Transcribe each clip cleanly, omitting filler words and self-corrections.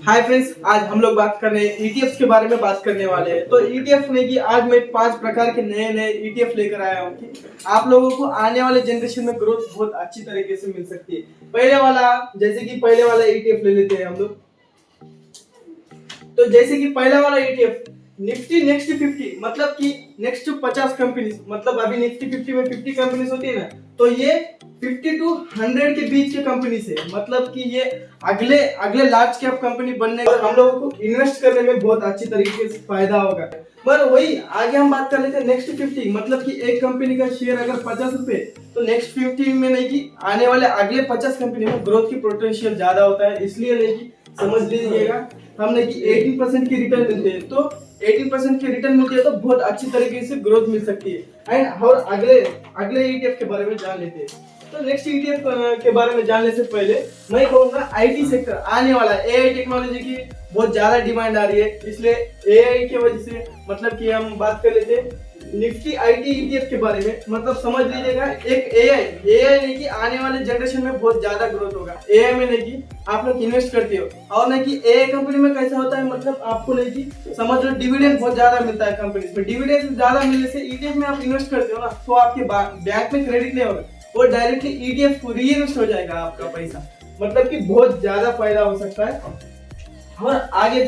Hi friends, आज हम लोग बात कर रहे हैं ईटीएफ के बारे में बात करने वाले हैं। तो ईटीएफ में कि आज मैं 5 प्रकार के नए नए ईटीएफ लेकर आया हूँ कि आप लोगों को आने वाले जनरेशन में ग्रोथ बहुत अच्छी तरीके से मिल सकती है। पहले वाला ईटीएफ ले लेते हैं हम लोग। तो जैसे कि पहला वाला ईटीएफ निफ्टी नेक्स्ट 50, मतलब कि नेक्स्ट 50 कंपनी, मतलब अभी निफ्टी 50 में 50 कंपनीज होती है ना, तो ये 50 टू 100 के बीच के कंपनी से, मतलब कि ये अगले अगले लार्ज कैप कंपनी बनने का हम लोगों को इन्वेस्ट करने में बहुत अच्छी तरीके से फायदा होगा। पर वही आगे हम बात कर लेते हैं नेक्स्ट 50, मतलब कि एक कंपनी का शेयर अगर 50 रुपए, तो नेक्स्ट 50 में नहीं कि आने वाले अगले 50 कंपनी में ग्रोथ की पोटेंशियल ज्यादा होता है। इसलिए नहीं कि समझ लीजिएगा हमने कि 18% की रिटर्न मिलते हैं, तो 18% की रिटर्न मिलती है तो बहुत अच्छी तरीके से ग्रोथ मिल सकती है। एंड और अगले ईटीएफ के बारे में जान लेते हैं। तो नेक्स्ट ईटीएफ के बारे में जानने से पहले मैं कहूँगा आईटी सेक्टर आने वाला एआई टेक्नोलॉजी की बहुत ज्यादा डिमांड आ रही है, इसलिए एआई की वजह से मतलब कि हम बात कर लेते हैं निफ्टी आईटी ईटीएफ के बारे में। मतलब समझ लीजिएगा एक एआई नहीं कि आने वाले जनरेशन में बहुत ज्यादा ग्रोथ होगा। एआई में नहीं कि आप लोग इन्वेस्ट करते हो, और नहीं कि एआई कंपनी में कैसा होता है, मतलब आपको नहीं कि समझ लो डिविडेंड बहुत ज्यादा मिलता है कंपनी में। डिविडेंड ज्यादा मिलने से ईटीएफ में आप इन्वेस्ट करते हो ना, तो आपके बैंक में क्रेडिट नहीं होगा, वो डायरेक्टली ईटीएफ को रीइन्वेस्ट हो जाएगा आपका पैसा, मतलब कि बहुत ज्यादा फायदा हो सकता है। और आगे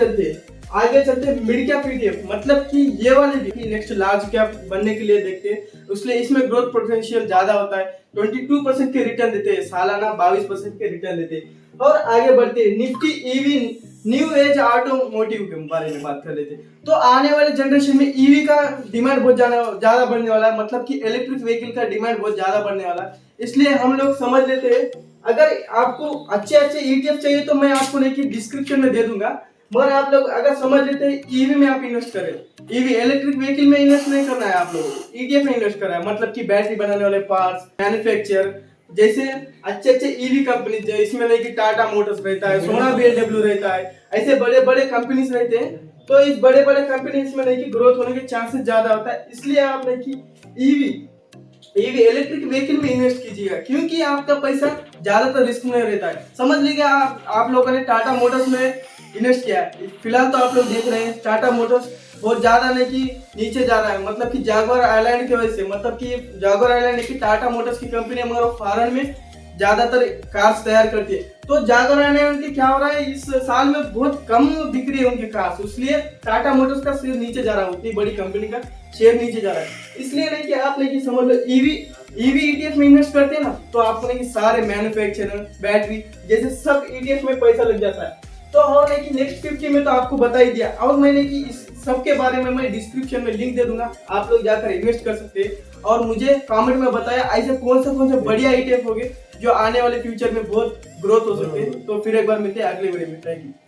चलते मिड कैप ईटीएफ, मतलब कि ये वाले भी नेक्स्ट लार्ज कैप बनने के लिए देखते हैं, इसलिए इसमें ग्रोथ पोटेंशियल ज्यादा होता है। 22% के रिटर्न देते हैं सालाना, 22% के रिटर्न देते हैं। और आगे बढ़ते हैं Nifty EV new age automotive के बारे में बात कर लेते हैं। तो आने वाले जनरेशन में ईवी का डिमांड बहुत ज्यादा बढ़ने वाला है, मतलब कि इलेक्ट्रिक व्हीकल का डिमांड बहुत ज्यादा बढ़ने वाला है। इसलिए हम लोग समझ लेते हैं, अगर आपको अच्छे ईटीएफ चाहिए तो मैं आपको नहीं कि डिस्क्रिप्शन में दे दूंगा, मगर आप लोग अगर समझ लेते हैं ईवी में आप इन्वेस्ट करें। ईवी इलेक्ट्रिक व्हीकल में इन्वेस्ट नहीं करना है, आप लोगों को ईटीएफ में इन्वेस्ट करना है, मतलब कि बैटरी बनाने वाले पार्ट्स मैन्युफैक्चर जैसे अच्छे ईवी कंपनी, इसमें नहीं कि टाटा मोटर्स रहता है, सोना बीएलडब्ल्यू रहता है, ऐसे बड़े बड़े कंपनीज रहते हैं। तो इस बड़े बड़े कंपनीज में नहीं कि ग्रोथ होने के चांसेस ज्यादा होता है, इसलिए आप नहीं कि ईवी इलेक्ट्रिक व्हीकल में इन्वेस्ट कीजिएगा, क्योंकि आपका पैसा ज्यादातर रिस्क में रहता है। समझ लीजिए आप लोगों ने टाटा मोटर्स में इन्वेस्ट किया है, फिलहाल तो आप लोग देख रहे हैं टाटा मोटर्स बहुत ज्यादा नहीं कि नीचे जा रहा है, मतलब कि जागुआर आइलैंड की वजह से, मतलब कि जागुआर आइलैंड की टाटा मोटर्स की कंपनी है, मगर वो फॉरेन में ज्यादातर कार्स तैयार करती है। तो जागुआर आइलैंड की क्या हो रहा है, इस साल में बहुत कम बिक्री है उनके कार्स, इसलिए टाटा मोटर्स का शेयर नीचे जा रहा है, उतनी बड़ी कंपनी का शेयर नीचे जा रहा है। इसलिए नहीं कि आप नहीं कि समझ लो ईवी ईटीएफ में इन्वेस्ट करते हैं ना, तो आपको नहीं कि सारे मैन्युफैक्चरर बैटरी जैसे सब ईटीएफ में पैसा लग जाता है। तो और नहीं कि नेक्स्ट 50 में तो आपको बता ही दिया, और मैंने कि इस सब के बारे में मैं डिस्क्रिप्शन में लिंक दे दूंगा, आप लोग जाकर इन्वेस्ट कर सकते हैं। और मुझे कमेंट में बताया ऐसे कौन से बढ़िया ईटीएफ होंगे जो आने वाले फ्यूचर में बहुत ग्रोथ हो सकते हैं। तो फिर एक बार मिलते हैं अगले वीडियो में। Thank you.